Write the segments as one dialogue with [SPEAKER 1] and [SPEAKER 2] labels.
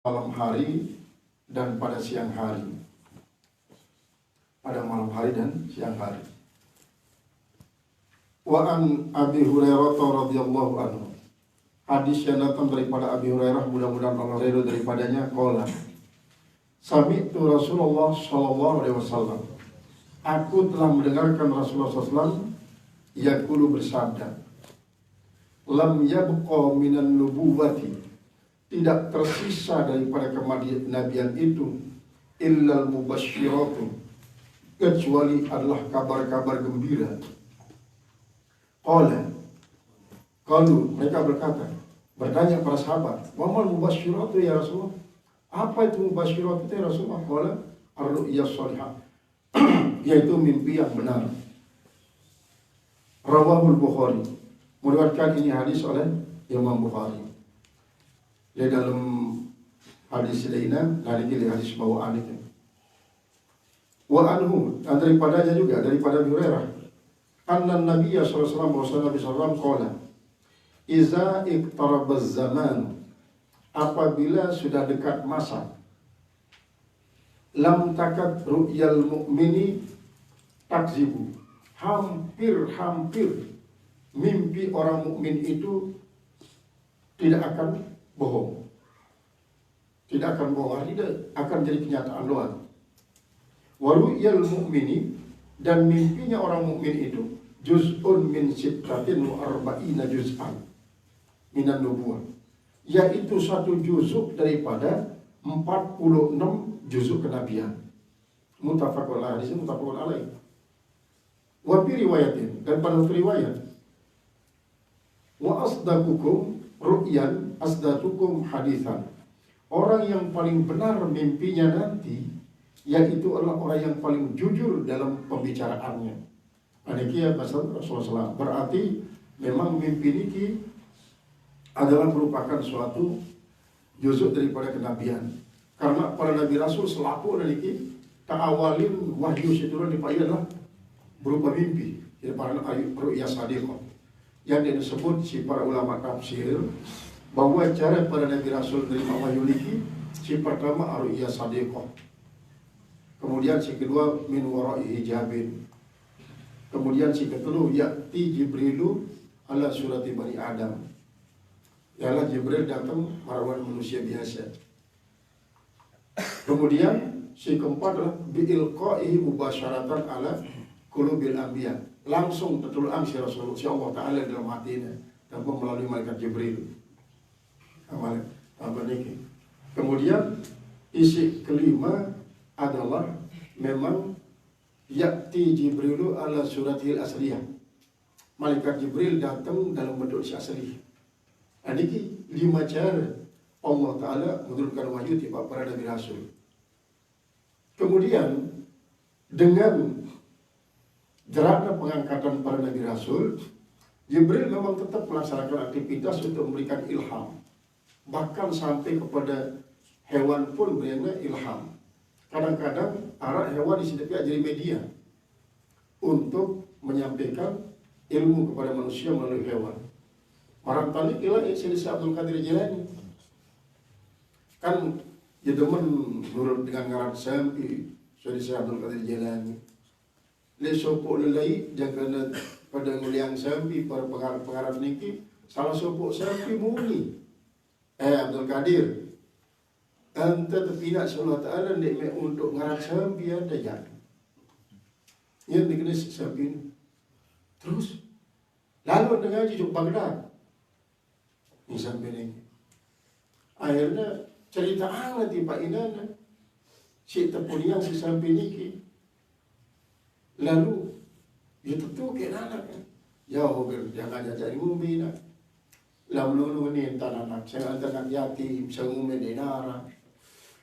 [SPEAKER 1] malam hari dan pada siang hari. Pada malam hari dan siang hari. Wa an Abi Hurairah radhiyallahu anhu. Hadis yang datang daripada Abi Hurairah, mudah-mudahan Allah ridho daripadanya, qala sami'tu Rasulullah sallallahu alaihi wasallam. Aku telah mendengarkan Rasulullah SAW yaqulu bersabda, lam yabqa minan nubuwati, tidak tersisa daripada kenabian itu illal mubasyiratu, kecuali adalah kabar-kabar gembira. Qalu, mereka bertanya para sahabat, wa mal mubasyiratu ya Rasulullah? Apa itu mubasyiratu ya Rasulullah? Qala ar-ru'ya shalihah, yaitu mimpi yang benar. Rawahul Bukhari, meriwayatkan ini hadis oleh Imam Bukhari. Di dalam hadis lainnya dari hadis bawaan itu. Wa anhu, dan daripadanya juga daripada Abu Hurairah, anna Nabi sallallahu alaihi wasallam qala iza iqtarabaz zaman, apabila sudah dekat masa, lam takad ru'yal mu'mini takzibu, hampir mimpi orang mukmin itu tidak akan bohong. Tidak akan bohong, tidak akan jadi kenyataan doang. Wa ru'yal mu'mini, dan mimpinya orang mukmin itu juz'un min sittatin wa arba'ina juz'an minan nubuwah, yaitu satu juzuk daripada 46 juzuk kenabian. Muttafaqun alaih, muttafaqun alaih. Wa fi riwayatin, dan pada riwayat, wa asdaqukum ru'yan asdaqukum hadithan, orang yang paling benar mimpinya nanti yaitu adalah orang yang paling jujur dalam pembicaraannya. Anikia bahasa Rasulullah. Berarti memang mimpi ini adalah merupakan suatu juzuk daripada kenabian. Karena para nabi rasul selaku niki ta'awalin wahyu situlah dipakai adalah berupa mimpi. Jadi para ru'ya sadiqah, yang disebut si para ulama tafsir bahwa cara para nabi rasul menerima wahyu niki, si pertama ru'ya sadiqah, kemudian si kedua min wara'i hijabin, kemudian si kedua ya'ti Jibrilu ala surati Bani Adam, ialah Jibril datang merawat manusia biasa. Kemudian si keempat adalah bi'ilqa'ihi mubasyaratan ala qulubil anbiya, langsung tertulang si Rasulullah, si Allah Ta'ala dalam hatinya tanpa melalui malaikat Jibril. Kemudian isi kelima adalah memang ya'ti Jibrilu ala suratil asliyah, malaikat Jibril datang dalam bentuk si asli. Ini 5 cara Allah Ta'ala menurunkan wahyu kepada para nabi rasul. Kemudian dengan geraknya pengangkatan para nabi rasul, Jibril memang tetap melaksanakan aktivitas untuk memberikan ilham, bahkan sampai kepada hewan pun berinya ilham. Kadang-kadang arah hewan disediakan jadi media untuk menyampaikan ilmu kepada manusia melalui hewan. Orang tadi kira Syekh Abdul Qadir Jilani kan dia demen nurut dengan ngaran sampi Syekh Abdul Qadir Jilani. Le sopok lelai jagana pada nguliang sampi para pengarap niki, salah sopok sampi muni Abdul Qadir, anta terpinat Allah Ta'ala nikmat untuk ngaran sampi ada jadi yang dikenal sampi ini. Terus lalu dengan hidup Baghdad ini sampai ini, akhirnya cerita di Pak Inana si tepuliang si sampai niki, lalu dia tentu ke anak kan jauh jangan jadi ngumbi nak lalu ni anak saya anak yatim saya ngumbi di nara,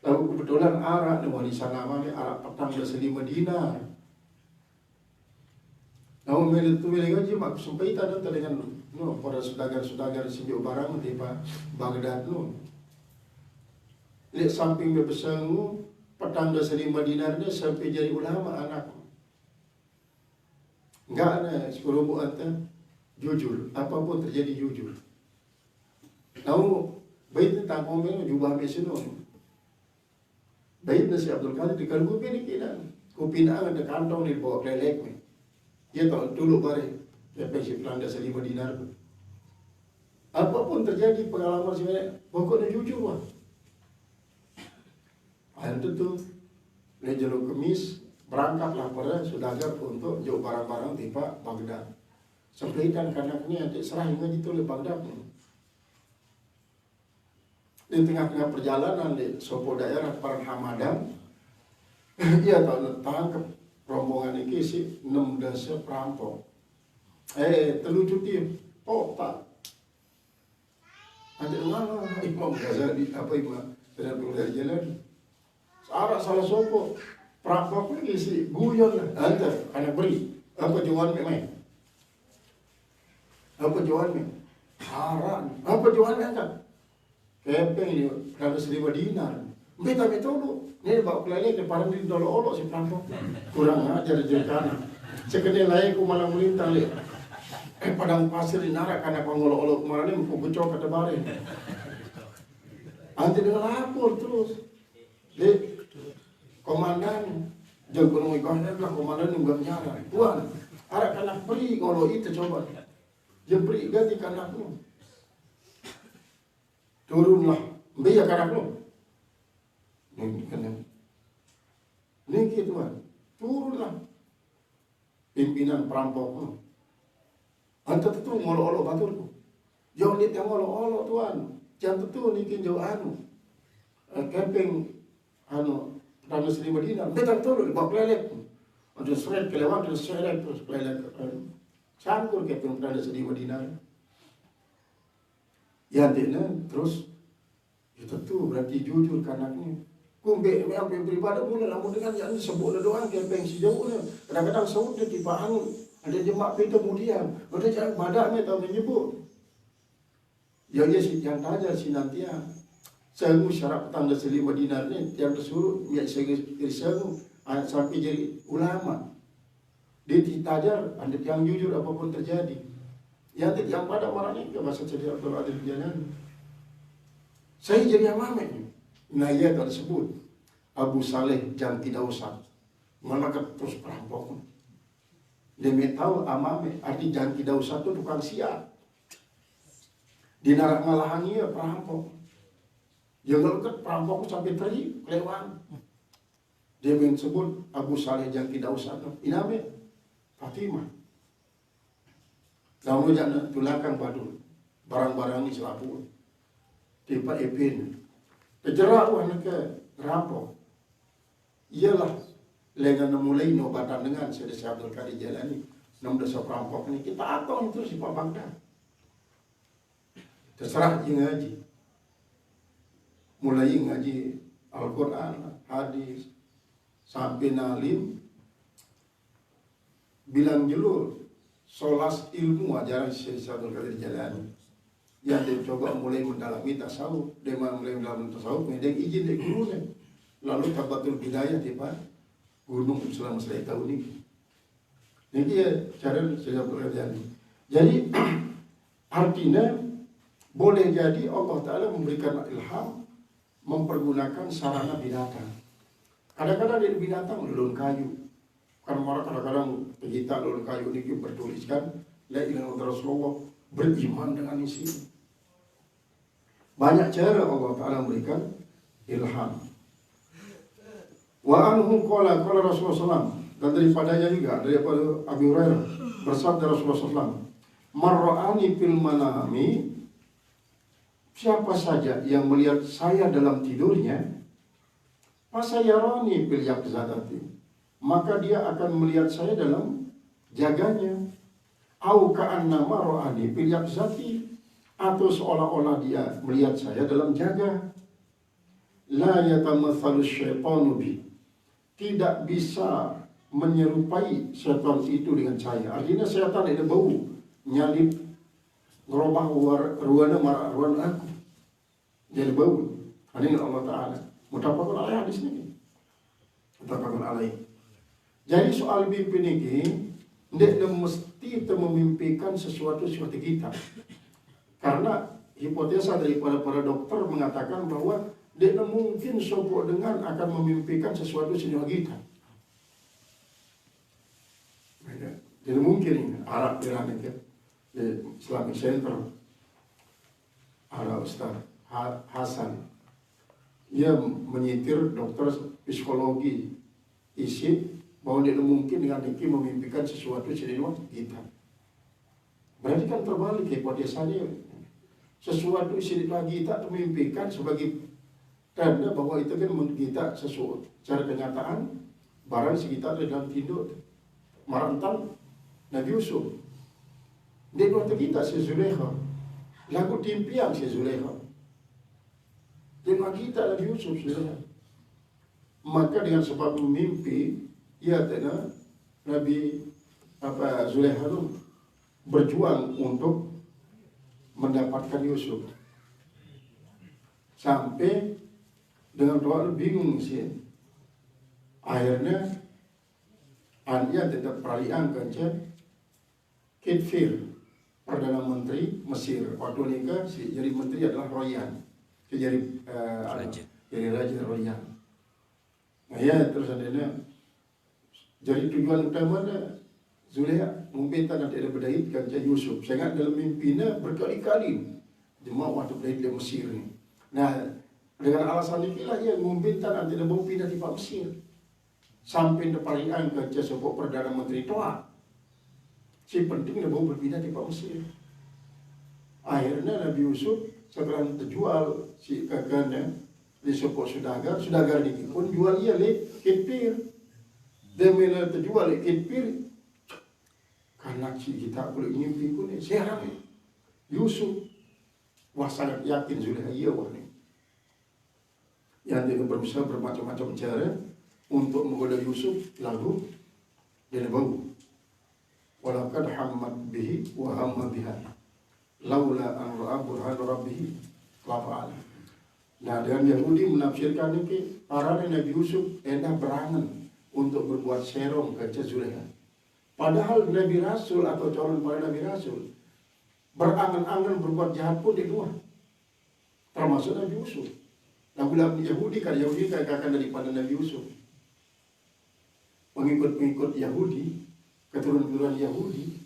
[SPEAKER 1] lalu kebetulan arak ni wali sana mami arak petang berselima dinar. Namun melihat gaji mak sampai tadi dengan para saudagar sejuk barang di Baghdad lihat samping bebesangu petang berselima dinarnya sampai jadi ulama anak. Enggak ada sekelompok anta jujur, apapun terjadi jujur. Tahu baik tentang komen jubah mesino Baik nasi Abdul Qadir di kalbu ini kita kupinaan ada kantong ni bawa kelelek ni. Dia tahu dulu bare dia pensi pelanda 5 dinar. Apapun terjadi pengalaman sebenarnya pokoknya jujur wah. Itu tuh dia jalur kemis berangkatlah pada saudagar untuk jauh barang-barang tiba Baghdad. Sampaikan kanaknya adik serahin aja itu oleh Baghdad. Di tengah-tengah perjalanan di sopo daerah Parang Hamadan, ia tahu tangkap rombongan ini si 6 desa perampok. Terlucu dia, tak. Ada mana Imam Ghazali apa Imam sedang dari jalan. Searah salah sopo perampok lagi si guyon lah. Antar anak beri apa jawan memang? Apa jawan memang? Haran. Apa jawan memang? Kepeng ni, kalau 1.000 dinar. Beta dulu. Ni bawa kelele ke parang di dolo-olo si perampok. Kurang ajar jekana. Sekedar lain ku malah melintang li. Padang pasir di narak karena pangolo-olo kemarin ni ku becok kata bare. Anti dengan lapor terus. Di komandan jeng gunung ikan lah komandan ni bukan nyara. Tuan, arak kanak beri ngolo itu coba. Dia beri ganti kanakmu. Turunlah, biar kanak lo. Ini tuan, turunlah. Pimpinan perampok lo. Anta tu ngolo-olo baturku. Jauh lihat yang ngolo-olo tuan. Jangan tu nikin jauh anu. Camping anu, tanda 1.000 dinar. Betul turun, bawa kelelek. Untuk seret kelewat, terus seret terus kelelek. Sangkur camping tanda 1.000 dinar. Ya dia terus itu tuh berarti jujur kanaknya. Kumbe yang beribadah mula namun dengan yang sebut doang kepeng si jauh ni. Kadang-kadang saud dia tiba anu ada jemaah pintu kemudian. Ada jangan badaknya tahu menyebut. Ya si yang ajar si nanti ya. Sengu syarat tanda 1.000 dinar ni yang tersuruh ya sengu sampai jadi ulama. Dia ditajar ada yang jujur apapun terjadi. Yang pada orang ini ke masa cerita Abdul Qadir Jailani. Saya jadi amamen. Nah ia tersebut Abu Saleh Janti Dausat. Malakat terus perampok. Dia tahu amame arti Janti Dausat itu tukang siap. Di narak ngalahannya perampok. Dia ngelakat perampok sampai teri kelewat. Dia sebut Abu Saleh Janti Dausat. Iname Fatimah. Kamu jangan tulakan badul barang-barang ini selapu tiba epin kejerak anak ke rampok ialah lengan mulai nobatan dengan Syekh Abdul Qadir Jailani 6 desa perampok ini kita atong itu si Pak Baghdad terserah ngaji mulai ngaji Al-Quran hadis sampai nalim bilang jelur solas ilmu ajaran Syekh Abdul Qadir Jailani yang dia coba mulai mendalami tasawuf, dia mulai mendalami tasawuf, kemudian izin dari gurunya, lalu tabatul bidayah tiba gunung selama 1 tahun ini. Ini ya cara Syekh Abdul Qadir Jailani. Jadi artinya boleh jadi Allah Taala memberikan ilham mempergunakan sarana binatang. Kadang-kadang dari binatang lulun kayu. Karena kadang-kadang kita lulun kayu ini bertuliskan la ilaha illallah Rasulullah beriman dengan isi. Banyak cara Allah Ta'ala memberikan ilham. Wa anhu qala Rasulullah SAW. Dan daripadanya juga daripada Abu Hurairah bersabda Rasulullah SAW, marra'ani fil manami, siapa saja yang melihat saya dalam tidurnya, fasayarani fil yaqzatati, maka dia akan melihat saya dalam jaganya. Au ka'annama ra'ani fil yaqzati, atau seolah-olah dia melihat saya dalam jaga. La yatamatsalu syaitanu bi, tidak bisa menyerupai setan itu dengan saya. Artinya setan ada bau nyalip ngerubah ruana aku jadi bau. Ini Allah Ta'ala mutafaqun alaih hadis ini. Mutafaqun alaih. Jadi soal mimpi ini tidak mesti memimpikan sesuatu seperti kita. Karena hipotesa daripada para dokter mengatakan bahwa Dia mungkin sopok dengan akan memimpikan sesuatu sini kita. Jadi mungkin ini Arab Iran itu di Islamic Center ada Ustaz Hasan, ia menyitir dokter psikologi isi bahwa dia mungkin dengan ini memimpikan sesuatu sini kita. Berarti kan terbalik hipotesanya. Sesuatu sini kita memimpikan sebagai tanda bahwa itu kan kita sesuatu secara kenyataan barang sekitar dalam tinduk marantan Nabi Yusuf. Dia waktu kita si Zulekha lagu timpiang si Zulekha. Dia kita Nabi Yusuf Zulekha. Maka dengan sebab mimpi ia tena Nabi Zulekha itu berjuang untuk mendapatkan Yusuf. Sampai dengan doa bingung sih. Akhirnya Ania tetap peralihan kerja Kitfir, Perdana Menteri Mesir. Waktu nikah si jadi menteri adalah Royan. Jadi Raja Royan. Nah ya terus adanya. Jadi tujuan utamanya Zulekha meminta nanti ada berdait kerja Yusuf. Saya ingat dalam mimpinya berkali-kali dia mau waktu berdait di Mesir ni. Nah dengan alasan inilah ia meminta nanti ada mau pindah di Mesir. Sampai di peralihan kerja sebuah Perdana Menteri Toa. Si penting dia mau berpindah di Mesir. Akhirnya Nabi Yusuf setelah terjual si kakaknya di sebuah sudagar ini pun jual ia le Kitfir. Dia mula terjual le Kitfir. Karena si kita boleh mimpi pun sehat Yusuf. Wah sangat yakin Zulekha ia wah ni. Yang dia berusaha bermacam-macam cara untuk menggoda Yusuf, lalu dia bau. Walaqad hammat bihi wa hamma biha laula an ra'a burhan rabbih la fa'ala. Nah, dengan Yahudi menafsirkan ini para Nabi Yusuf hendak berangan untuk berbuat serong ke Zulekha. Padahal Nabi Rasul atau calon para Nabi Rasul berangan-angan berbuat jahat pun di luar. Termasuk Nabi Yusuf. Nah, bila Yahudi kan kakak daripada Nabi Yusuf. Pengikut-pengikut Yahudi, keturunan Yahudi,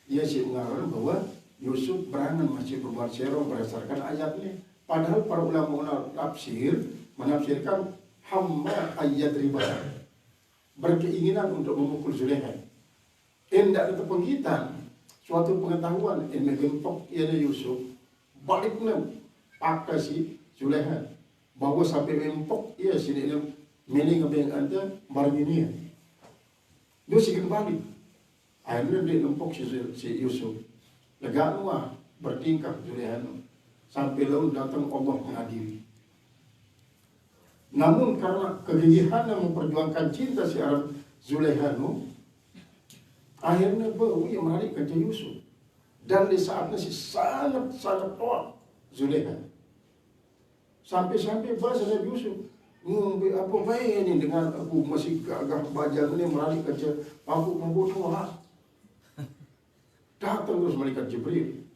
[SPEAKER 1] ia sih mengarang bahwa Yusuf berangan masih berbuat serong berdasarkan ayat ini. Padahal para ulama menafsirkan hamma ayat riba, berkeinginan untuk memukul Zulekha. Hendak itu penghitan suatu pengetahuan yang menggempok ia Yusuf baliknya pakai si Zulekha bahwa sampai mempok ia sini mening abeng anda marginia dia sih kembali akhirnya dia lempok si Yusuf lega nuah bertingkah Zulekha sampai lalu datang Allah mengadili. Namun karena kegigihan yang memperjuangkan cinta si Arab Zulekha akhirnya baru ia menarik kerja Yusuf. Dan di saatnya si sangat kuat Zulekha. Sampai-sampai bahasa Nabi Yusuf, apa baik ini dengan aku masih agak bajang ini menarik kerja aku membunuh lah. Datang terus malaikat Jibril.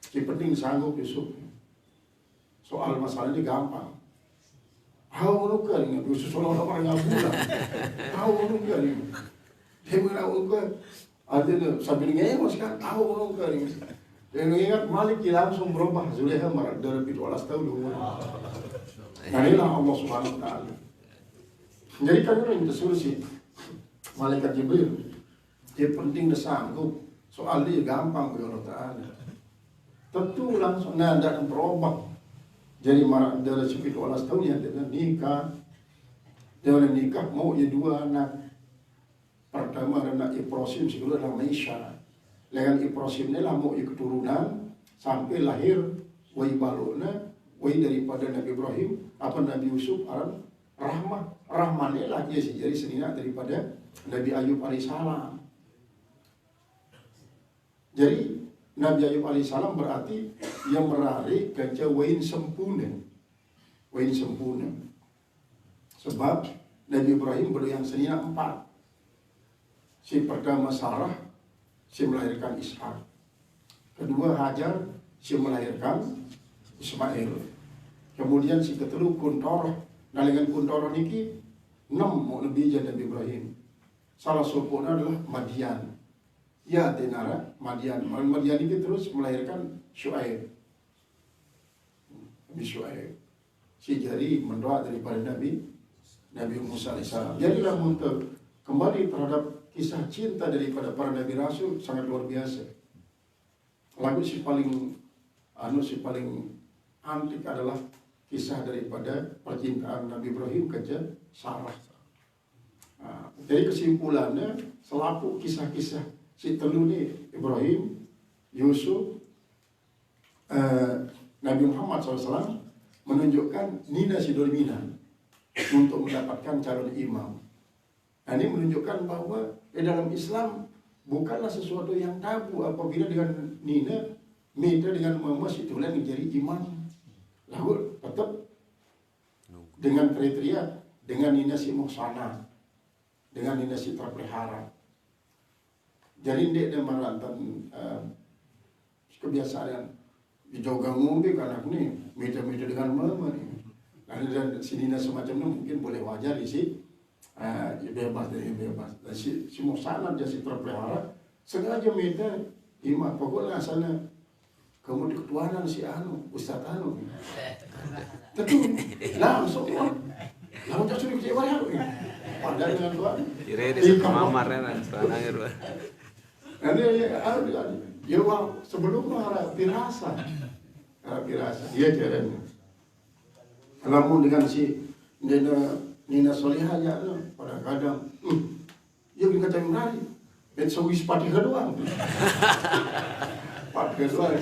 [SPEAKER 1] Si penting sanggup Yusuf. Soal masalah ini gampang. How menukar ini? Yusuf seolah-olah orang yang pulang. How menukar ini? Dia mengenal ada sambil ngeyos kan tahu orang kering. Dan ingat Malik langsung berubah Zulekha marah dari 17 tahun umur. Nah inilah Allah Subhanahu Wa Taala. Jadi kan orang disuruh si malaikat Jibril. Dia penting dia sanggup. Soal dia gampang bagi Allah Taala. Tentu langsung nada dan berubah. Jadi marah dari 17 tahun yang dia nikah. Dia nikah mau ya 2 anak. Pertama anak Ibrahim segala adalah Maisha. Dengan Ibrahim ini lah mau keturunan sampai lahir wai balona wai daripada Nabi Ibrahim apa Nabi Yusuf Rahman ini lah dia jadi senina daripada Nabi Ayub alaihissalam. Jadi Nabi Ayub alaihissalam berarti yang merarik kerja wain sempurna. Sebab Nabi Ibrahim baru yang senina 4. Si pertama Sarah, si melahirkan Ishak. Kedua Hajar, si melahirkan Ismail. Kemudian si ketelu Kuntoroh. Nalingan Kuntoroh niki 6 mau lebih jadi Nabi Ibrahim. Salah sopona adalah Madian. Ya tenara Madian. Madian ini terus melahirkan Syuaib. Nabi Syuaib. Si jari mendoa daripada Nabi Musa alaihissalam. Jadilah untuk kembali terhadap kisah cinta daripada para Nabi Rasul sangat luar biasa. Lagu si paling antik adalah kisah daripada percintaan Nabi Ibrahim ke Sarah. Jadi kesimpulannya selaku kisah-kisah si telu ni Ibrahim, Yusuf, Nabi Muhammad SAW menunjukkan nina si dominan untuk mendapatkan calon imam. Nah, ini menunjukkan bahwa dalam Islam bukanlah sesuatu yang tabu apabila dengan nina minta dengan mama si tulen menjadi imam. Lalu tetap dengan kriteria dengan nina si muhsanah, dengan nina si terpelihara. Jadi dia merantan kebiasaan dijoga ngombe anak ni minta dengan mama ni. Dan si nina semacam itu mungkin boleh wajar di si bebas. Dan si muhsanah dia si terpelihara sengaja minta imam. Pokoknya sana kamu di ketuanan si Ustaz tentu langsung sudah kecewa ya. Padahal dengan Tuhan.
[SPEAKER 2] Ire di kamarnya serangannya dua.
[SPEAKER 1] Nanti ya sebelum harap pirasa. Dia caranya. Namun dengan si Nina Solihah ya pada kadang dia bikin kata menari. Dan sewis pati doang. Pati doang.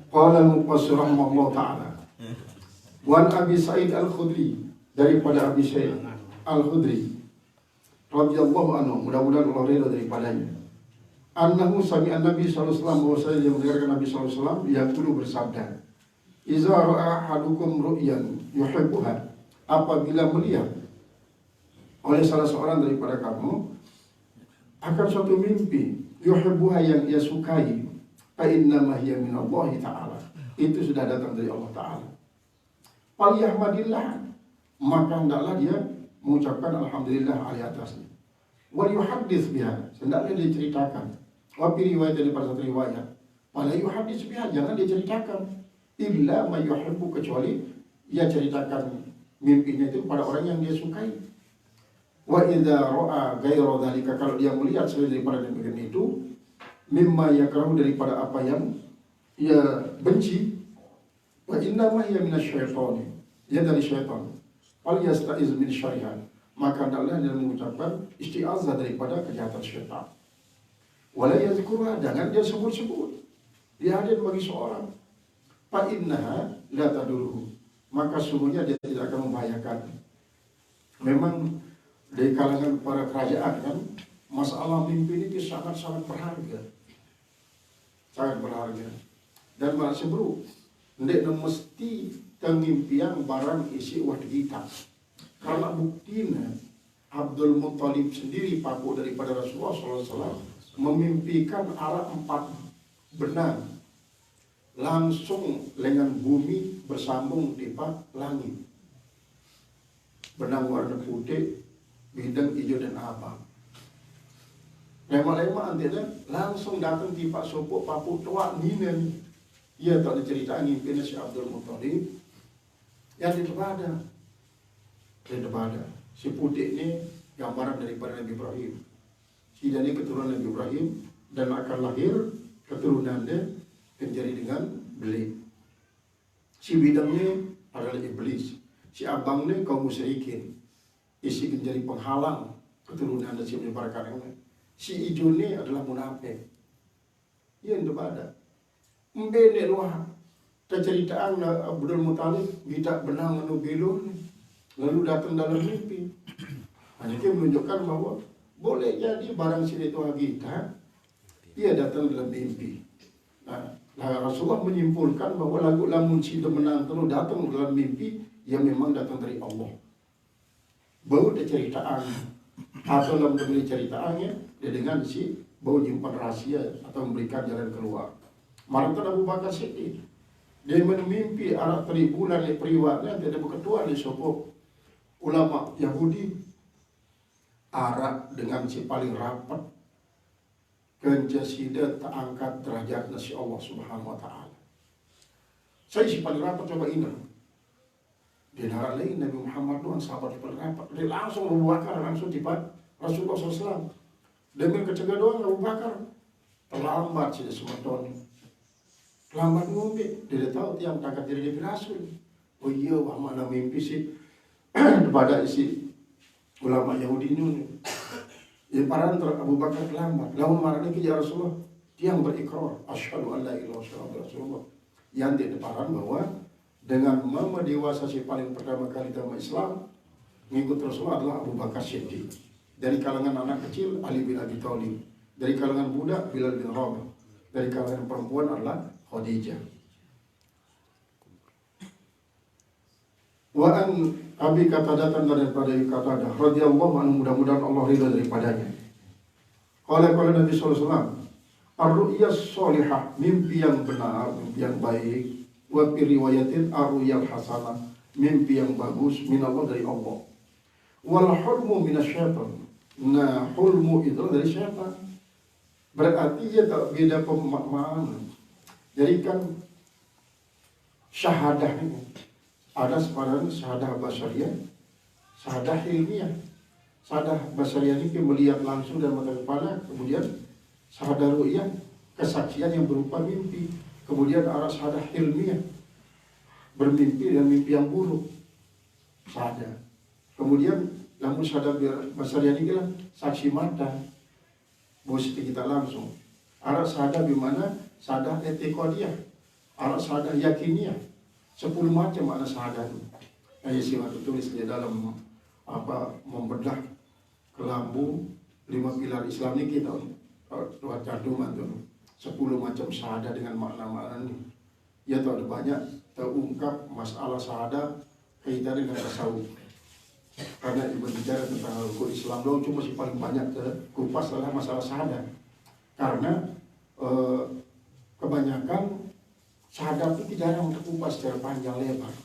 [SPEAKER 1] Qala al-Mufassir rahimahullah ta'ala Wan Abi Sa'id Al-Khudri, daripada Abi Sa'id Al-Khudri radhiyallahu anhu, mudah-mudahan Allah ridha daripadanya, annahu sami'a Nabi sallallahu alaihi wasallam, bahwasanya dia mendengarkan Nabi sallallahu alaihi wasallam yaqulu bersabda, "Iza ra'a ahadukum ru'yan yuhibbuha," apabila melihat oleh salah seorang daripada kamu akan suatu mimpi yuhibbuha yang ia sukai, fa innama hiya minallahi ta'ala, itu sudah datang dari Allah Ta'ala. Fal yahmadillah, maka hendaklah dia mengucapkan alhamdulillah alih atasnya. Wal yuhaddits biha, hendaknya dia ceritakan. Wa fi riwayat, daripada satu riwayat, fala yuhaddits biha, jangan dia ceritakan. Illa ma yuhibbu, kecuali ia ceritakan mimpinya itu pada orang yang dia sukai. Wa idza ra'a ghayra dzalika, kalau dia melihat selain daripada demikian itu, mimma yakrahu, daripada apa yang ia benci, wa inna ma hiya minasyaitani, ia dari syaitan. Fal yasta'iz min syarihan, maka hendaklah dia mengucapkan isti'azah daripada kejahatan syaitan. Wala yazkurha, jangan dia sebut-sebut. Dia hadir bagi seorang. Fa innaha la tadurruhu, maka sungguhnya dia tidak akan membahayakan. Memang di kalangan para kerajaan kan, masalah mimpi ini sangat-sangat berharga. Sangat berharga. Dan masih bro, ndek mesti tengimpian barang isi wah kita. Karena buktinya Abdul Muttalib sendiri paku daripada Rasulullah SAW memimpikan arah 4 benang langsung dengan bumi bersambung di langit. Benang warna putih, bidang hijau dan abang. Lema-lema antara langsung datang di Pak Sopo papu tua nina. Ia tak diceritain mimpinya si Abdul Muttalib yang di depan. Si putih ini gambaran daripada Nabi Ibrahim. Si dari keturunan Nabi Ibrahim dan akan lahir keturunannya menjadi dengan belik. Si bidangnya adalah iblis. Si abangnya kaum musyrikin. Isi menjadi penghalang keturunan dan si menyebarkan. Si hijaunya adalah munafik. Ia yang ada. Mbene luah. Ceritakan Abdul Muttalib kita benang menubelun lalu datang dalam mimpi. Hanya dia menunjukkan bahwa boleh jadi barang sini Tuhan kita dia datang dalam mimpi. Nah, Rasulullah menyimpulkan bahwa lagu lamun si menang terus datang dalam mimpi yang memang datang dari Allah. Baru dia ceritaan atau dalam diberi ceritaannya dia dengan si menyimpan rahasia atau memberikan jalan keluar. Maratan Abu Bakar Siddiq, dia mimpi anak 3 bulan di periwatnya dia berketua di sopok ulama Yahudi arak dengan si paling rapat kencasida tak angkat derajatnya si Allah Subhanahu wa taala. Saya si paling rapat coba ingat. Di negara lain Nabi Muhammad doang sahabat paling rapat. Dia langsung Abu Bakar langsung tiba Rasulullah SAW. Demi kecegah doang Abu Bakar terlambat sih semertoni. Terlambat ngombe. Dia tahu tiang tangkat diri dia Rasul. Oh iya, wah mana mimpi sih kepada isi ulama Yahudi ini. Ya para Abu Bakar terlambat. Lalu marahnya ke Rasulullah. Tiang berikrar asyhadu an la ilaha illallah Rasulullah. Yang dia deparan bahwa dengan mama dewasa si paling pertama kali dalam Islam mengikut Rasulullah adalah Abu Bakar Siddiq. Dari kalangan anak kecil Ali bin Abi Thalib. Dari kalangan budak Bilal bin Rabah. Dari kalangan perempuan adalah Khadijah. Wa an Abi Qatadah daripada Qatadah radhiyallahu anhu, mudah-mudahan Allah ridha daripadanya. Qala Nabi sallallahu alaihi wasallam, ar-ru'ya sholihah, mimpi yang benar, mimpi yang baik, wa fi riwayatin ar-ru'ya hasanah, mimpi yang bagus minallah dari Allah. Wal hulmu minasyaitan. Nah, hulmu itu dari syaitan. Berarti ya tak beda pemaknaan. Jadi kan syahadah ini ada sekarang syahadah basyariah, syahadah ilmiah. Syahadah basyariah ini melihat langsung dari mata kepala, kemudian syahadah ru'yah, kesaksian yang berupa mimpi. Kemudian ada syahadah ilmiah, bermimpi dan mimpi yang buruk. Syahadah. Kemudian namun syahadah basyariah ini bilang saksi mata. Bositi kita langsung. Ada syahadah di mana syahadah etikodiah, ada syahadah yakiniyah. 10 macam makna syahadah ini. Yang Yesus waktu tulis di dalam membedah kelambu 5 pilar Islam ini kita buat canduman tuh. 10 macam syahadah dengan makna-makna ini. Ya tuh ada banyak terungkap masalah syahadah kaitan dengan tasawuf. Karena berbicara tentang hukum Islam doang cuma sih paling banyak terkupas adalah masalah syahadah. Karena kebanyakan syahadat itu jarang terkupas secara panjang lebar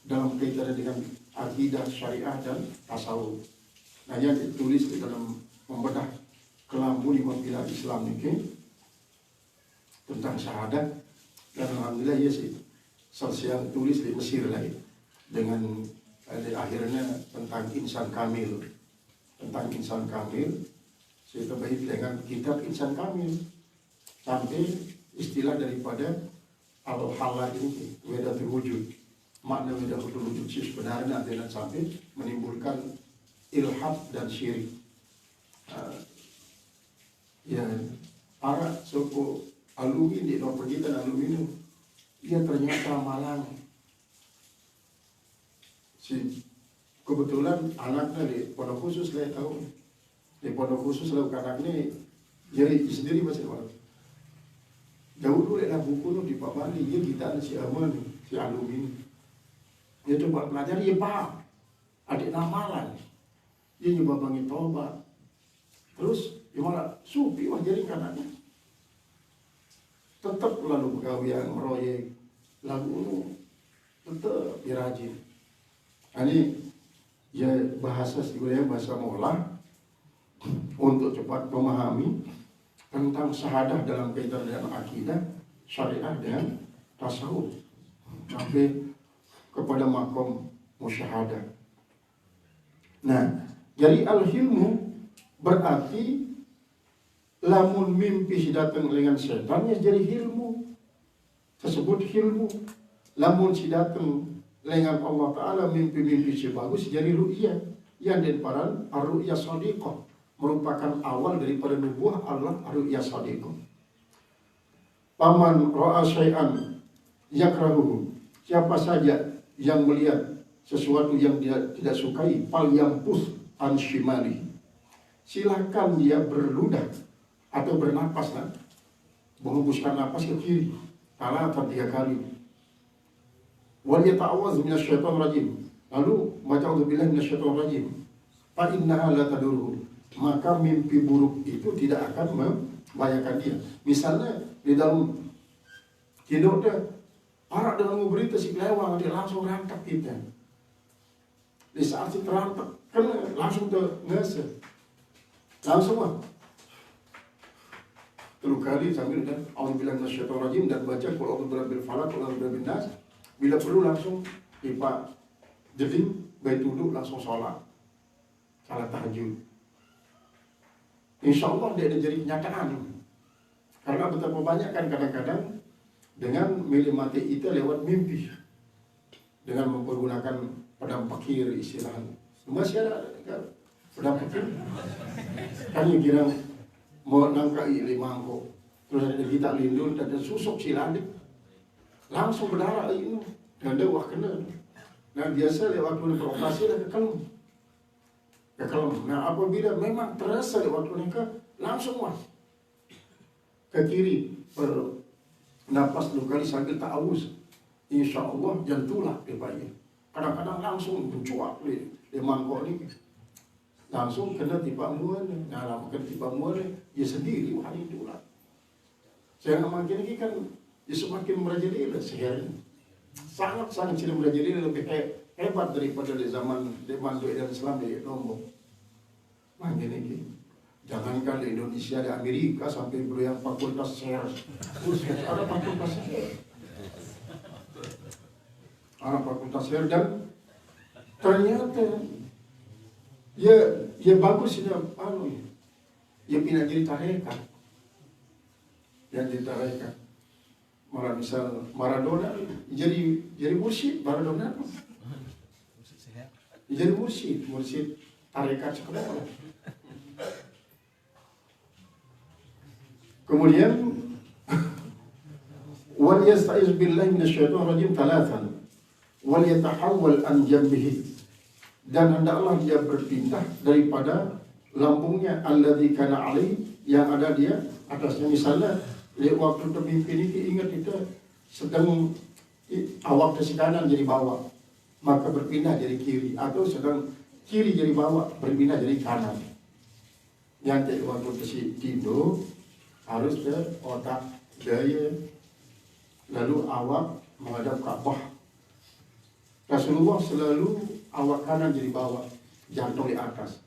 [SPEAKER 1] dalam kaitannya dengan akidah, syariah dan tasawuf. Nah, yang ditulis di dalam membedah kelambu 5 pilar Islam ini tentang syahadat, dan alhamdulillah ya sih selesai tulis di Mesir lagi dengan akhirnya tentang insan kamil, saya terbaik dengan kitab insan kamil sampai istilah daripada al-halal ini wedatul wujud, makna wedatul wujud sih sebenarnya adalah sampai menimbulkan ilhad dan syirik. Ya para suku alumni di pergitan aluminium, dia ternyata malang. Kebetulan anaknya di pondok khusus, saya tahu di pondok khusus lalu anaknya jadi sendiri masih orang. Jauh dulu ada buku tuh di Pak Bali, dia kita si Aman, si alumni. Dia coba belajar, dia paham. Adik namalan, dia nyoba bangin tobat. Terus gimana? Supi wah jadi kanannya. Tetap lalu pegawaian meroyek lagu tetap dirajin. Ini ya bahasa sebenarnya bahasa mola untuk cepat memahami tentang syahadah dalam kaitan dengan akidah, syariah dan tasawuf sampai kepada makom musyahadah. Nah, jadi al-hilmu berarti lamun mimpi datang dengan setan ya jadi hilmu. Tersebut hilmu. Lamun si datang dengan Allah Ta'ala mimpi-mimpi si bagus jadi ru'yah. Yang denparan ar-ru'yah shadiqah merupakan awal daripada nubuah Allah ar-ru'yah shadiqah. Paman ra'a syai'an yakrahuhu, siapa saja yang melihat sesuatu yang dia tidak sukai, fal yampus an shimali, silakan dia berludah atau bernapas menghembuskan napas ke kiri 3 kali. Wal yata'awaz minasyaitonir rajim, lalu baca auzubillahi minasyaitonir rajim, fa innaha la tadurru, maka mimpi buruk itu tidak akan bayangkan dia. Misalnya di dalam tidur dia, parak dengan berita si kelewang, dia langsung rangkap kita. Di saat si terangkap, kena langsung ngese. Langsung lah. Terus kali sambil dan A'udzubillahi minasyaitonirrajim dan baca qul a'udzu birabbil falaq, qul a'udzu birabbin nas. Bila perlu langsung pipa jeding, baik duduk langsung sholat. Salat tahajud. Insya Allah dia ada jadi kenyataan. Karena betapa banyak kan kadang-kadang dengan milih mati itu lewat mimpi. Dengan mempergunakan pedang pakir istilahnya. Masih ada kan? Pedang pakir. Kan yang kira mau nangkai 5 angkok. Terus ada kita lindung dan susuk siladik. Langsung berdarah ini. Dan dia wah kena. Nah biasa waktu beroperasi dah kekelum. Nah apabila memang terasa waktu mereka langsung wah ke kiri bernapas 2 kali sambil ta'awuz. Insya Allah jantulah dia bayi. Kadang-kadang langsung mencuak di mangkok ni. Langsung kena tiba mual. Nah lama kena tiba mual dia sendiri wah itulah. Saya makin lagi kan dia semakin merajalela sehari. Sangat-sangat tidak merajalela lebih hebat daripada di zaman Doi dan Islam di Lombok. Makin lagi. Jangankan di Indonesia, di Amerika sampai yang fakultas sales. Ada fakultas sales. Ada fakultas sales dan ternyata ya bagus dia dia pindah jadi tarekat. Yang jadi tarekat. Malah misal Maradona jadi mursyid Maradona. Jadi mursyid tarekat sekolah. Kemudian wal yasta'iz billahi minasyaitonir rajim 3 wal yatahawwal an jambihi dan hendaklah dia berpindah daripada lambungnya alladzi kana alai yang ada dia atasnya. Misalnya waktu terpimpin ini ingat kita sedang awak ke kanan jadi bawah maka berpindah jadi kiri, atau sedang kiri jadi bawah berpindah jadi kanan. Yang waktu tidur harus ke otak daya, lalu awak menghadap Ka'bah. Rasulullah selalu awak kanan jadi bawah, jantung di atas.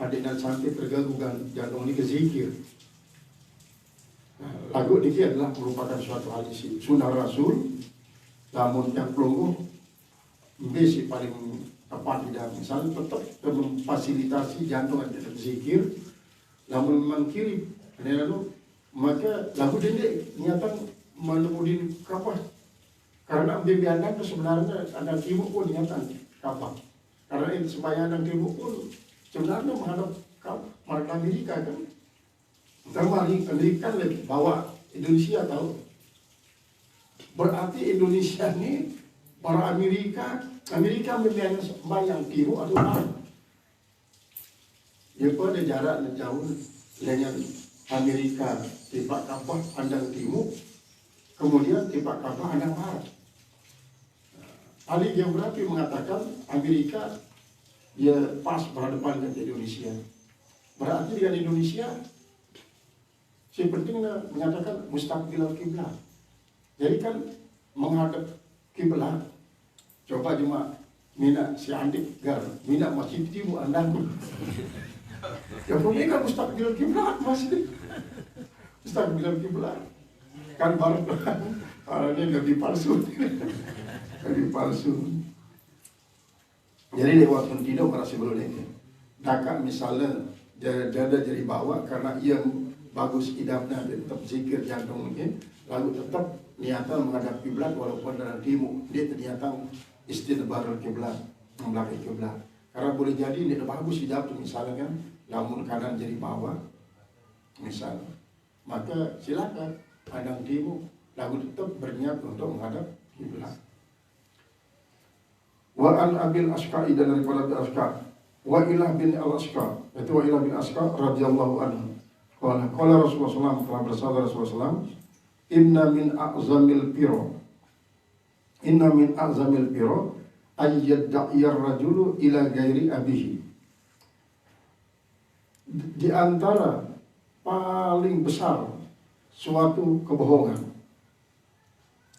[SPEAKER 1] Adik dan sampai terganggu jantung ini ke zikir. Lagu ini adalah merupakan suatu hal sunnah Rasul. Namun yang pelunggu besi paling tepat tidak, misalnya tetap memfasilitasi jantung yang tetap zikir. Namun memang kiri, lalu maka lagu dendek niatan menepudin kapal. Karena bimbingan itu sebenarnya ada timur pun niatan kapal. Karena itu sembahyang timur pun sebenarnya menghadap marga Amerika kan. Termari Amerika lagi bawa Indonesia tahu. Berarti Indonesia ini para Amerika membiayai sembahyang timur atau barat. Ya pada jarak jauh dengan Amerika tiba Ka'bah pandang timur, kemudian tiba Ka'bah pandang barat. Ahli geografi mengatakan Amerika ya pas berhadapan dengan Indonesia. Berarti dengan Indonesia si pentingnya menyatakan mustaqbil kiblat. Jadi kan menghadap kiblat. Coba cuma mina si Andik gar, mina masjid timur andangku. Ya pemegang mustaqbil kiblat masih. Mustaqbil kiblat. Kan barat ini lebih palsu. Lebih palsu. Jadi lewat pentido para sebelum ini. Dakak misalnya dada jadi bawah karena ia bagus hidapnya tetap zikir jantung mungkin, lalu tetap niatan menghadap kiblat walaupun dari timur, dia ternyata istidbarul kiblat, membelakangi kiblat. Karena boleh jadi dia bagus hidap misalnya kan, namun kanan jadi bawah, misalnya, maka silakan pandang timur, lalu tetap berniat untuk menghadap kiblat. Wa an Abil Asqa dan daripada Abil Asqa, wa Ilah bin Al-Asqa, itu wa Ilah bin Asqa radhiyallahu anhu. Qala Rasulullah SAW, telah bersabda Rasulullah SAW, Inna min a'zamil piro ayyadda'iyar rajulu ila gairi abihi. Di antara paling besar suatu kebohongan.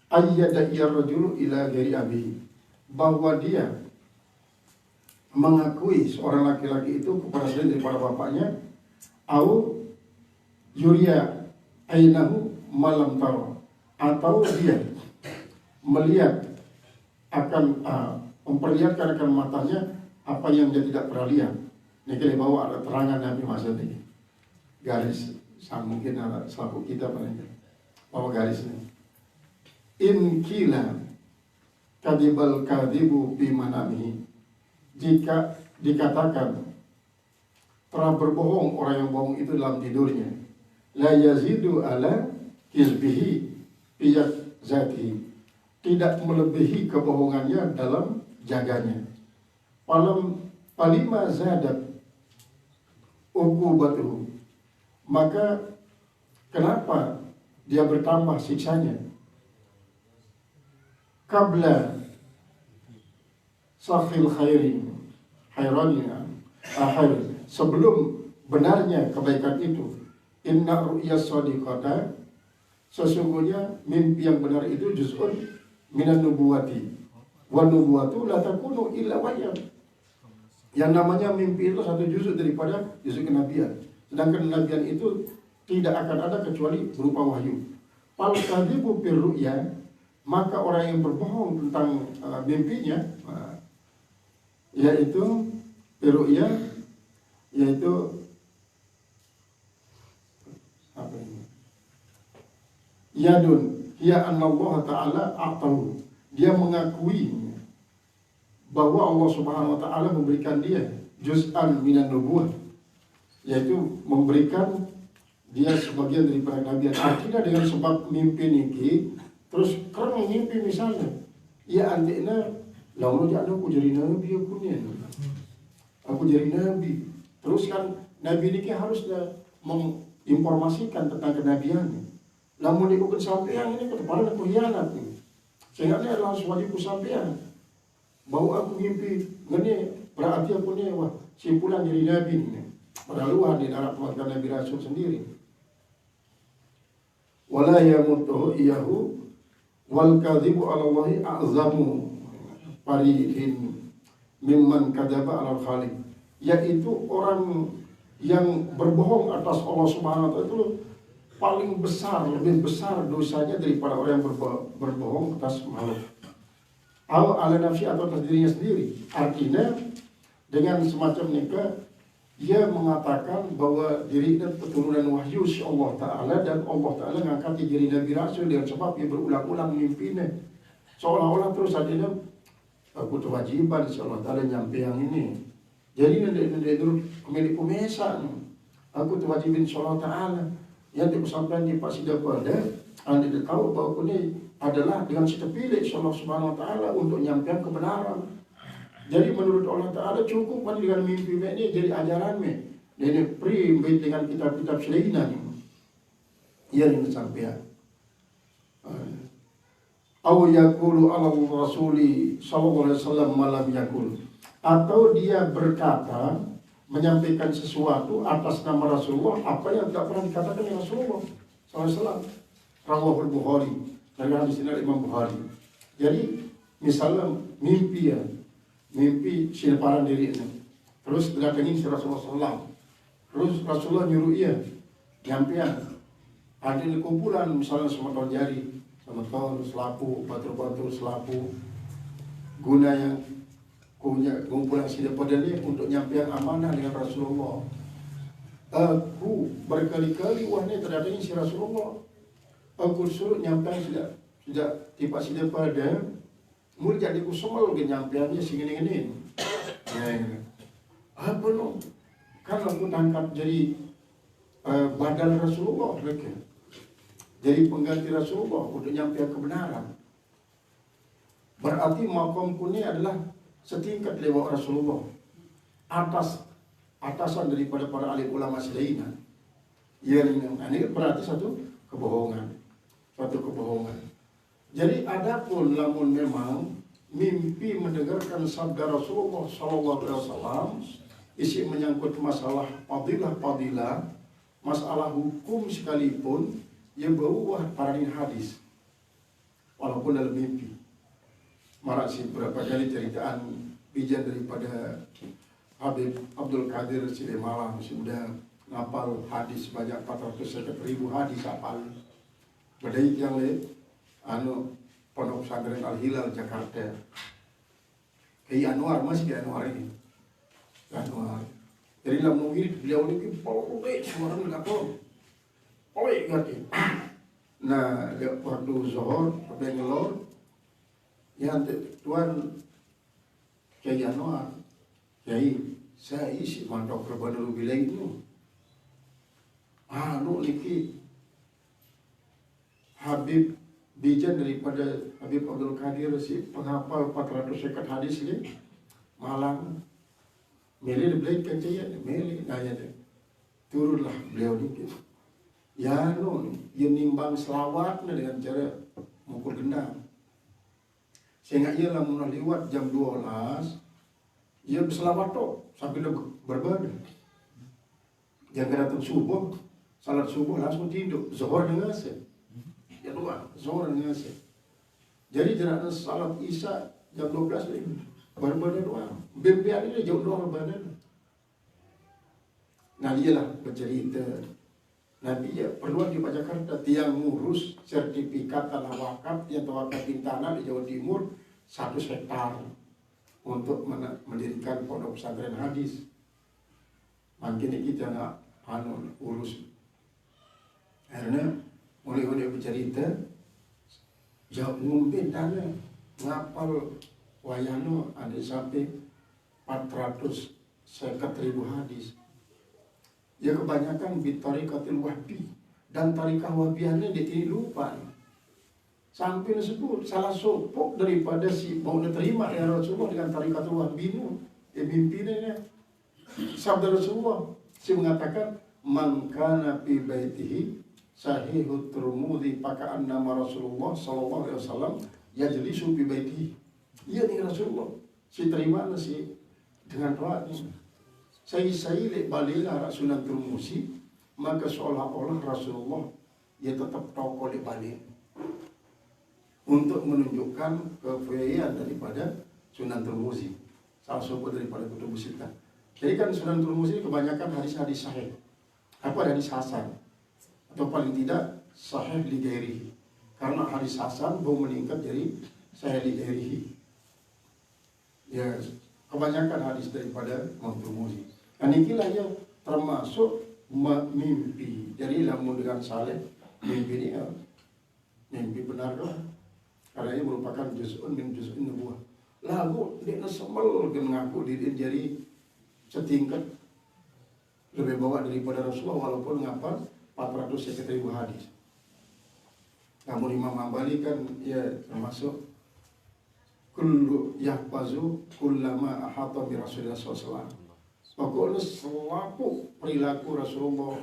[SPEAKER 1] Ayyada iya rajulu ila ghairi abi, bahwa dia mengakui seorang laki-laki itu kepada selain daripada bapaknya, au yuria ainahu malam taro, atau dia melihat akan memperlihatkan akan matanya apa yang dia tidak pernah lihat. Ini kita bawa ada terangan Nabi masa ini, garis mungkin ada selaku kita paling bawa garis ini. In kila kadibal kadibu bimanamihi, jika dikatakan telah berbohong orang yang bohong itu dalam tidurnya, la yazidu ala kizbihi piyat zati, tidak melebihi kebohongannya dalam jaganya. Palima zadat uqubatuhu, maka kenapa dia bertambah siksanya? Qabla safil khairin akhir, sebelum benarnya kebaikan itu. Inna ru'ya shadiqata, sesungguhnya mimpi yang benar itu juz'un minan nubuwati, wa nubuwatu la takunu illa wahyan. Yang namanya mimpi itu satu juzuk daripada juzuk kenabian, sedangkan kenabian itu tidak akan ada kecuali berupa wahyu. Fal kadhibu bir ru'ya, maka orang yang berbohong tentang mimpinya, yaitu ru'ya, yaitu apa ini? Yadun ya anallaha ta'ala a'tahu, dia mengakui bahwa Allah Subhanahu wa taala memberikan dia juz'an minan nubuwah, yaitu memberikan dia sebagian daripada kenabian. Artinya dengan sebab mimpi niki terus kereng mimpi misalnya, ya antikna lalu dia aku jadi nabi, aku jadi nabi. Terus kan nabi niki harusnya menginformasikan tentang kenabiannya. Namun dia bukan sampean ini kepada pengkhianat nih. Sehingga dia adalah suatu sampean bahwa aku mimpi ngene, berarti aku nih wah simpulan jadi nabi nih. Padahal di dalam pengakuan Nabi Rasul sendiri. Wala yamutu iyahu wal kadhibu 'ala Allahi a'zamu farihin mimman kadzaba 'ala al-khaliq, yaitu orang yang berbohong atas Allah Subhanahu wa taala itu paling besar, lebih besar dosanya daripada orang yang berbohong atas makhluk. Au 'ala nafsi, atau atas dirinya sendiri. Artinya dengan semacam nikah ia mengatakan bahwa dirinya keturunan wahyu si Allah Ta'ala, dan Allah Ta'ala mengangkat diri Nabi Rasul dengan sebab dia berulang-ulang mimpinya. Seolah-olah terus adanya aku kewajiban si Allah Ta'ala nyampe yang ini. Jadi nanti dulu pemilik pemesa, aku kewajiban si Allah Ta'ala yang disampaikan di Pak Sidah pada anda tahu bahwa ini adalah dengan setepilih si Allah Subhanahu Wa Ta'ala untuk nyampean kebenaran. Jadi menurut Allah Ta'ala cukup kan dengan mimpi ini jadi ajaran me. Ini pri dengan kitab-kitab selainnya. Ia yang sampai. Aw yaqulu 'ala Rasuli sallallahu alaihi wasallam malam yaqul. Atau dia berkata menyampaikan sesuatu atas nama Rasulullah apa yang tidak pernah dikatakan oleh Rasulullah sallallahu alaihi wasallam. Rawahul Bukhari, dari hadis ini Imam Bukhari. Jadi misalnya mimpi simpanan diri ini, terus datangin si Rasulullah SAW, terus Rasulullah nyuruh ia nyampean ada di kumpulan misalnya sama jari, sama selapu, batu-batu selapu, guna yang punya kumpulan si pada ini untuk nyampean amanah dengan Rasulullah. Aku berkali-kali wahnya terdatangi si Rasulullah, aku suruh nyampean sudah tiba si pada mulai jadi kusumel ke nyampeannya segini-gini. Apa no? Kan aku tangkap jadi badal Rasulullah mereka. Jadi pengganti Rasulullah untuk nyampean kebenaran. Berarti makamku ini adalah setingkat lewat Rasulullah. Atasan daripada para alim ulama selainnya. Ini berarti satu kebohongan. Jadi adapun lamun memang mimpi mendengarkan sabda Rasulullah sallallahu alaihi wasallam isi menyangkut masalah fadilah masalah hukum sekalipun ia bawa paranin hadis walaupun dalam mimpi. Marak sih berapa kali ceritaan bijan daripada Habib Abdul Qadir Sidemalang sudah ngapal hadis banyak 450.000 hadis apal. Badai yang le Pondok Pesantren Al Hilal Jakarta. Kayak Anwar masih kayak Anwar ini. Anwar. Jadi lamun wirid beliau ini polek suara enggak pol. Polek ngerti. Nah, waktu zuhur bengelor ya tuan Kiai Anwar. Kiai saya isi mantok Badrul bilang itu. Niki Habib bijan daripada Habib Abdul Qadir si penghafal 400 hadis ini Malang. Meli beli kajian, meli nanya deh. Turunlah beliau dikit. Ya ia nimbang selawatnya dengan cara mukul gendang. Sehingga ia lamun lewat jam 12, ia berselawat toh sambil berbadan. Jangan datang subuh, salat subuh langsung tidur. Zuhur dengan saya. Ya doa, zuhur dengan saya. Jadi jaraknya salat Isya jam 12 ini. Berbadan doa. Biar ini jauh doa badan. Nah iyalah bercerita. Nabi ya perlu di Jakarta tiang ngurus sertifikat tanah wakaf yang tawakaf di tanah di Jawa Timur 1 hektar untuk mendirikan pondok pesantren hadis. Makin kita nggak urus. Karena mulai bercerita jauh ngumpin tanah ngapal wayano ada sampai 450.000 hadis. Ya kebanyakan bitarikatil wahbi dan tarikah wahbiannya dia lupa. Sampai disebut salah sopok daripada si mau diterima ya Rasulullah dengan tarikatul wahbi itu pimpinannya. Sabda Rasulullah si mengatakan man kana fi baitihi sahihut Tirmidzi paka'an nama Rasulullah sallallahu alaihi wasallam yajlisu fi baitihi. Iya nih Rasulullah si terima nasi dengan doa ini. Saya lek balilah Sunan Tirmidzi maka seolah-olah Rasulullah ia tetap tokoh di balik untuk menunjukkan kefuayaan daripada Sunan Tirmidzi, salah satu daripada kutub sittah. Jadi kan Sunan Tirmidzi kebanyakan hadis-hadis sahih, apa hadis hasan atau paling tidak sahih li ghairihi. Karena hadis hasan belum meningkat jadi sahih li ghairihi. Ya kebanyakan hadis daripada Imam Tirmidzi. Dan inilah yang termasuk mimpi. Jadi lamun dengan saleh mimpi ini mimpi benar lah. Karena ini merupakan juz'un min juz'in nubuwah. Lagu dia semel ngaku diri jadi setingkat lebih bawah daripada Rasulullah walaupun ngapal 450.000 hadis. Namun Imam Hambali kan ya termasuk kullu yahfazu kullama ahata bi Rasulillah sallallahu alaihi wasallam. Pokoknya selaku perilaku Rasulullah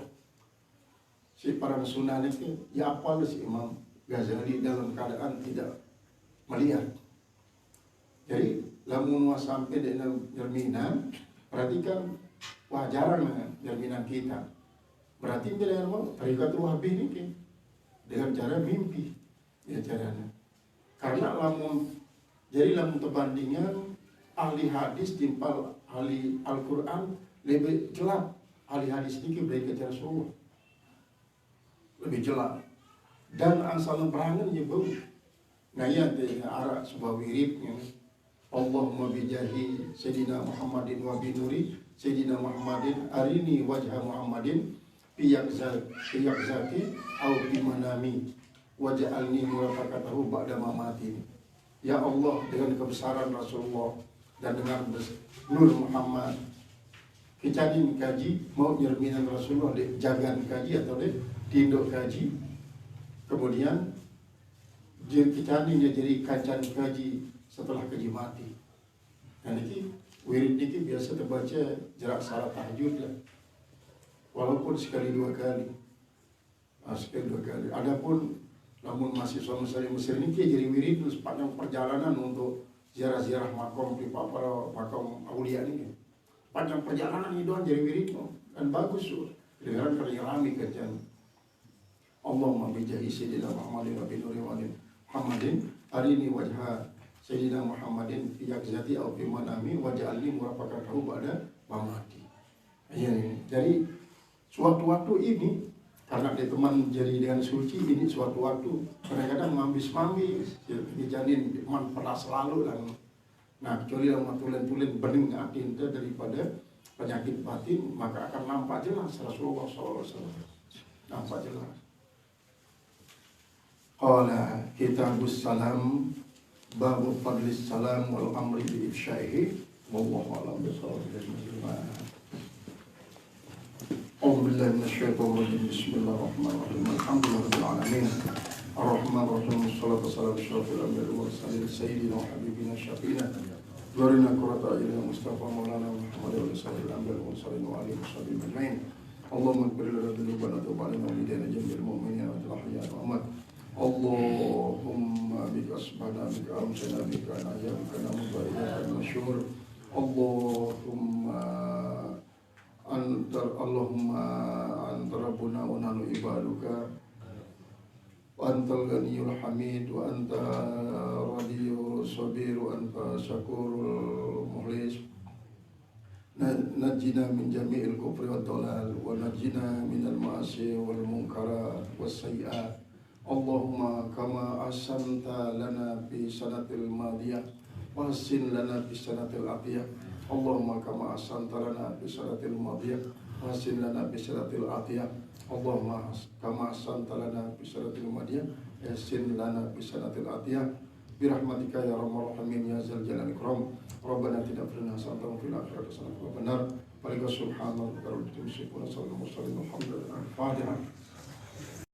[SPEAKER 1] si para sunan itu ya apal si Imam Ghazali dalam keadaan tidak melihat. Jadi lamun sampai dalam jaminan perhatikan wajaran jaminan kita. Berarti dengan mau tarikatul wahbi ini dengan cara mimpi ya caranya. Karena lamun jadi lamun perbandingan ahli hadis timpal ahli Al-Quran lebih jelas. Ahli hadis ini beri kejar Rasulullah lebih jelas. Dan asal perangan ya bau. Nah ya arah sebuah wirid Allahumma bijahi Sayyidina Muhammadin wa binuri Sayyidina Muhammadin arini wajah Muhammadin piyakzati au bimanami waj'alni murafaqatahu ba'da mamati. Ya Allah dengan kebesaran Rasulullah dan dengan Nur Muhammad kicadin kaji mau nyerminan Rasulullah dek jagan kaji atau dek tinduk kaji kemudian kicadin dia jadi kacan kaji setelah kaji mati. Dan ini wirid ini biasa terbaca jarak salat tahajud lah walaupun sekali dua kali. Adapun namun mahasiswa Mesir ini jadi wirid sepanjang perjalanan untuk ziarah-ziarah makom di para makom aulia ini. Panjang perjalanan itu jadi wirid dan bagus. kedengaran kali rame kajian. Allahumma bijahi sayyidina Muhammadin wa binuri walin Muhammadin arini wajha sayyidina Muhammadin fi yakzati au fi manami waj'alni murafaqatahu ba'da mamati. Ya, jadi suatu waktu ini karena dia teman jadi dengan suci ini suatu waktu kadang-kadang mambis-mambis dijanin teman pernah selalu dan nah kecuali yang tulen-tulen bening atin itu daripada penyakit batin maka akan nampak jelas Rasulullah SAW nampak jelas. Qala kitabus salam babu fadlis salam wal amri bi ifsyaihi wallahu a'lam bishawab. A'udzu billahi minasyaitonir rajim. Bismillahirrahmanirrahim. Alhamdulillahirabbil alamin. Ar-Rahmanir-Rahim. Wassalatu wassalamu ala asyrofil anbiya'i wal mursalin sayyidina wa habibina syafiina Warina qurrata a'yunina Mustafa Maulana Muhammad wa sallallahu alaihi wa sallam wa alihi washabihi ajmain. Allahumma ighfir lana dhunubana wa tub 'alaina wa lidana jamil mu'minina wa al-ahya'i wal amwat. Allahumma bika asbahna bika amsayna bika nahya bika namutu wa ilaika al-nusyur. Allahumma anta rabbuna wa nahnu ibaduka wa antal ghaniyul hamid wa anta radiyul sabir wa anta syakurul mukhlis. Najjina min jami'il kufri wa dhalal wa najjina minal ma'asi wal munkarat was sayyi'at. Allahumma kama ahsanta lana fi sanatil madiyah wa ahsin lana fi sanatil atiyah. Allahumma kama ahsanta lana fi sanatil madiyah wa ahsin lana fi sanatil atiyah. Allahumma kama ahsanta lana fi sanatil madiyah wa ahsin lana fi sanatil atiyah. Birahmatika ya arhamar rahimin ya zal jalali ikram. Rabbana atina fid dunya hasanatan wa fil akhirati hasanatan wa qina adzabannar. Wa subhanallahi wa bihamdihi wa sallallahu alaihi wa sallam. Alhamdulillah. Al-Fatihah.